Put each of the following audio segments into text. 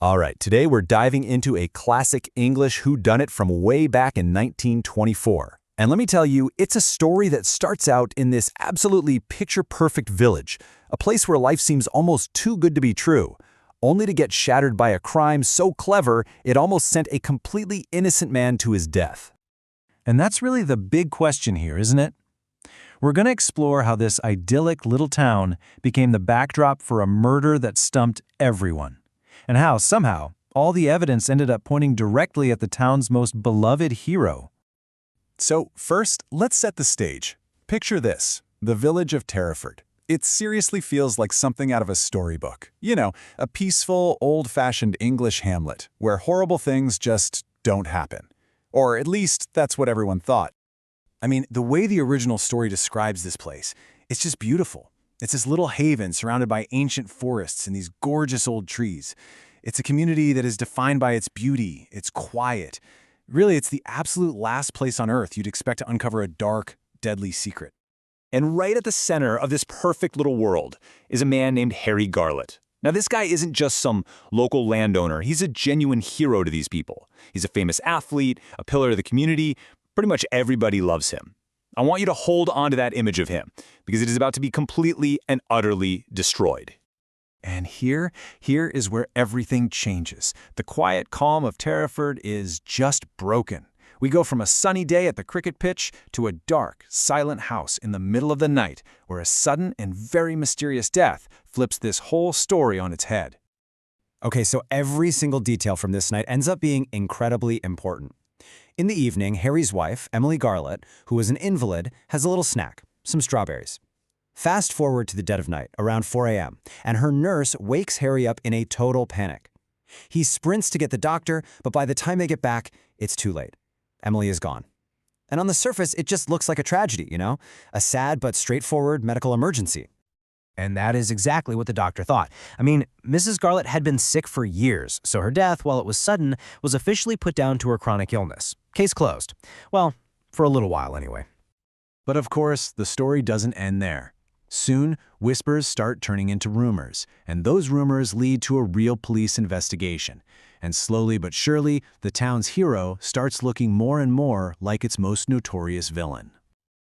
All right, today we're diving into a classic English whodunit from way back in 1924. And let me tell you, it's a story that starts out in this absolutely picture-perfect village, a place where life seems almost too good to be true, only to get shattered by a crime so clever it almost sent a completely innocent man to his death. And that's really the big question here, isn't it? We're going to explore how this idyllic little town became the backdrop for a murder that stumped everyone, and how, somehow, all the evidence ended up pointing directly at the town's most beloved hero. So, first, let's set the stage. Picture this, the village of Terriford. It seriously feels like something out of a storybook. You know, a peaceful, old-fashioned English hamlet, where horrible things just don't happen. Or at least, that's what everyone thought. I mean, the way the original story describes this place, it's just beautiful. It's this little haven surrounded by ancient forests and these gorgeous old trees. It's a community that is defined by its beauty, its quiet. Really, it's the absolute last place on Earth you'd expect to uncover a dark, deadly secret. And right at the center of this perfect little world is a man named Harry Garlett. Now, this guy isn't just some local landowner. He's a genuine hero to these people. He's a famous athlete, a pillar of the community. Pretty much everybody loves him. I want you to hold on to that image of him, because it is about to be completely and utterly destroyed. And here is where everything changes. The quiet calm of Terriford is just broken. We go from a sunny day at the cricket pitch to a dark, silent house in the middle of the night, where a sudden and very mysterious death flips this whole story on its head. Okay, so every single detail from this night ends up being incredibly important. In the evening, Harry's wife, Emily Garlett, who was an invalid, has a little snack, some strawberries. Fast forward to the dead of night, around 4 a.m., and her nurse wakes Harry up in a total panic. He sprints to get the doctor, but by the time they get back, it's too late. Emily is gone. And on the surface, it just looks like a tragedy, you know? A sad but straightforward medical emergency. And that is exactly what the doctor thought. I mean, Mrs. Garlett had been sick for years, so her death, while it was sudden, was officially put down to her chronic illness. Case closed. Well, for a little while anyway. But of course, the story doesn't end there. Soon, whispers start turning into rumors, and those rumors lead to a real police investigation. And slowly but surely, the town's hero starts looking more and more like its most notorious villain.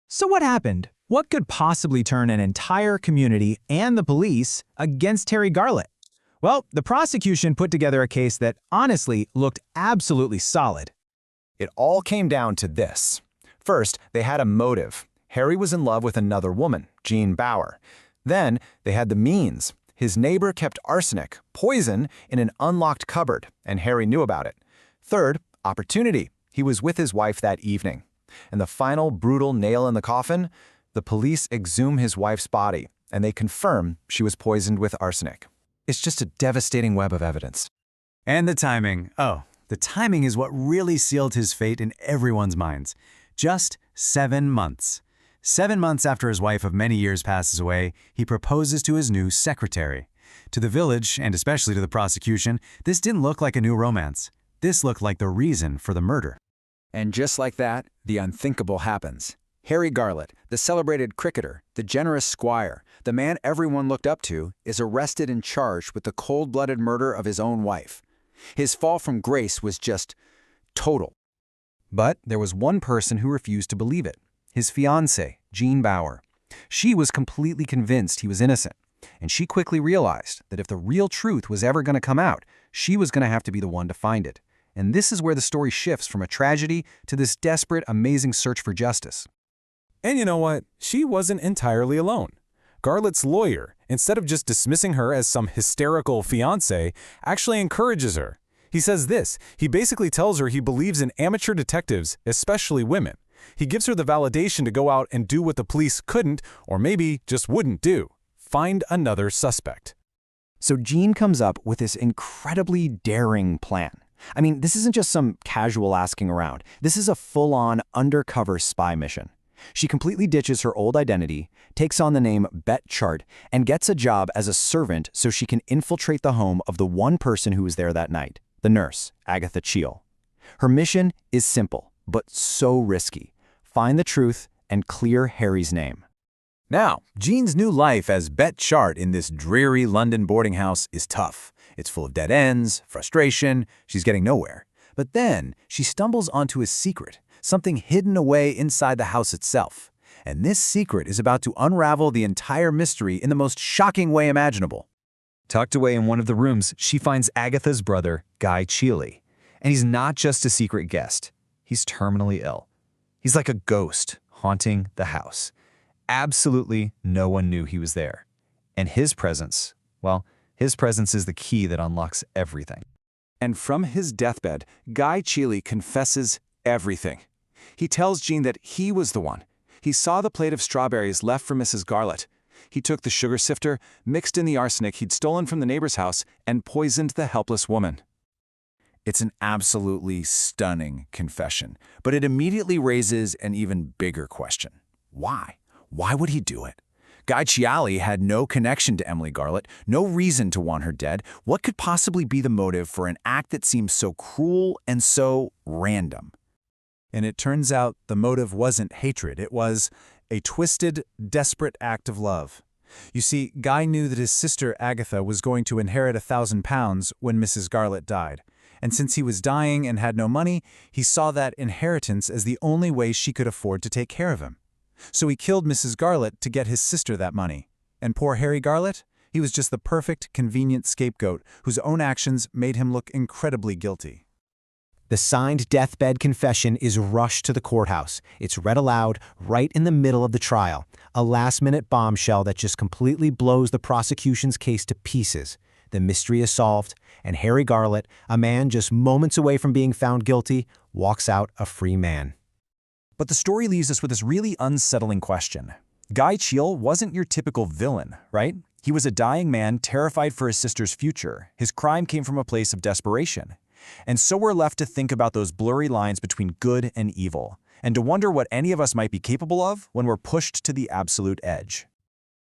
So what happened? What could possibly turn an entire community and the police against Harry Garlett? Well, the prosecution put together a case that honestly looked absolutely solid. It all came down to this. First, they had a motive. Harry was in love with another woman, Jean Bauer. Then, they had the means. His neighbor kept arsenic, poison, in an unlocked cupboard, and Harry knew about it. Third, opportunity. He was with his wife that evening. And the final brutal nail in the coffin? The police exhume his wife's body, and they confirm she was poisoned with arsenic. It's just a devastating web of evidence. And the timing. Oh, the timing is what really sealed his fate in everyone's minds. Just 7 months. 7 months after his wife of many years passes away, he proposes to his new secretary. To the village, and especially to the prosecution, this didn't look like a new romance. This looked like the reason for the murder. And just like that, the unthinkable happens. Harry Garlett, the celebrated cricketer, the generous squire, the man everyone looked up to, is arrested and charged with the cold-blooded murder of his own wife. His fall from grace was just total. But there was one person who refused to believe it. His fiancée, Jean Bauer. She was completely convinced he was innocent, and she quickly realized that if the real truth was ever going to come out, she was going to have to be the one to find it. And this is where the story shifts from a tragedy to this desperate, amazing search for justice. And you know what? She wasn't entirely alone. Garlett's lawyer, instead of just dismissing her as some hysterical fiancé, actually encourages her. He says this, he basically tells her he believes in amateur detectives, especially women. He gives her the validation to go out and do what the police couldn't, or maybe just wouldn't do. Find another suspect. So Jean comes up with this incredibly daring plan. I mean, this isn't just some casual asking around. This is a full-on undercover spy mission. She completely ditches her old identity, takes on the name Bet Chart, and gets a job as a servant so she can infiltrate the home of the one person who was there that night, the nurse, Agatha Cheel. Her mission is simple, but so risky. Find the truth and clear Harry's name. Now, Jean's new life as Bet Chart in this dreary London boarding house is tough. It's full of dead ends, frustration, she's getting nowhere. But then she stumbles onto a secret, something hidden away inside the house itself. And this secret is about to unravel the entire mystery in the most shocking way imaginable. Tucked away in one of the rooms, she finds Agatha's brother, Guy Cheely. And he's not just a secret guest. He's terminally ill. He's like a ghost haunting the house. Absolutely no one knew he was there. And his presence, well, his presence is the key that unlocks everything. And from his deathbed, Guy Cheely confesses everything. He tells Jean that he was the one. He saw the plate of strawberries left for Mrs. Garlett. He took the sugar sifter, mixed in the arsenic he'd stolen from the neighbor's house, and poisoned the helpless woman. It's an absolutely stunning confession, but it immediately raises an even bigger question. Why? Why would he do it? Guy Cheely had no connection to Emily Garlett, no reason to want her dead. What could possibly be the motive for an act that seems so cruel and so random? And it turns out the motive wasn't hatred. It was a twisted, desperate act of love. You see, Guy knew that his sister Agatha was going to inherit £1,000 when Mrs. Garlett died. And since he was dying and had no money, he saw that inheritance as the only way she could afford to take care of him. So he killed Mrs. Garlett to get his sister that money. And poor Harry Garlett? He was just the perfect, convenient scapegoat whose own actions made him look incredibly guilty. The signed deathbed confession is rushed to the courthouse. It's read aloud right in the middle of the trial, a last-minute bombshell that just completely blows the prosecution's case to pieces. The mystery is solved, and Harry Garlett, a man just moments away from being found guilty, walks out a free man. But the story leaves us with this really unsettling question. Guy Cheely wasn't your typical villain, right? He was a dying man terrified for his sister's future. His crime came from a place of desperation. And so we're left to think about those blurry lines between good and evil, and to wonder what any of us might be capable of when we're pushed to the absolute edge.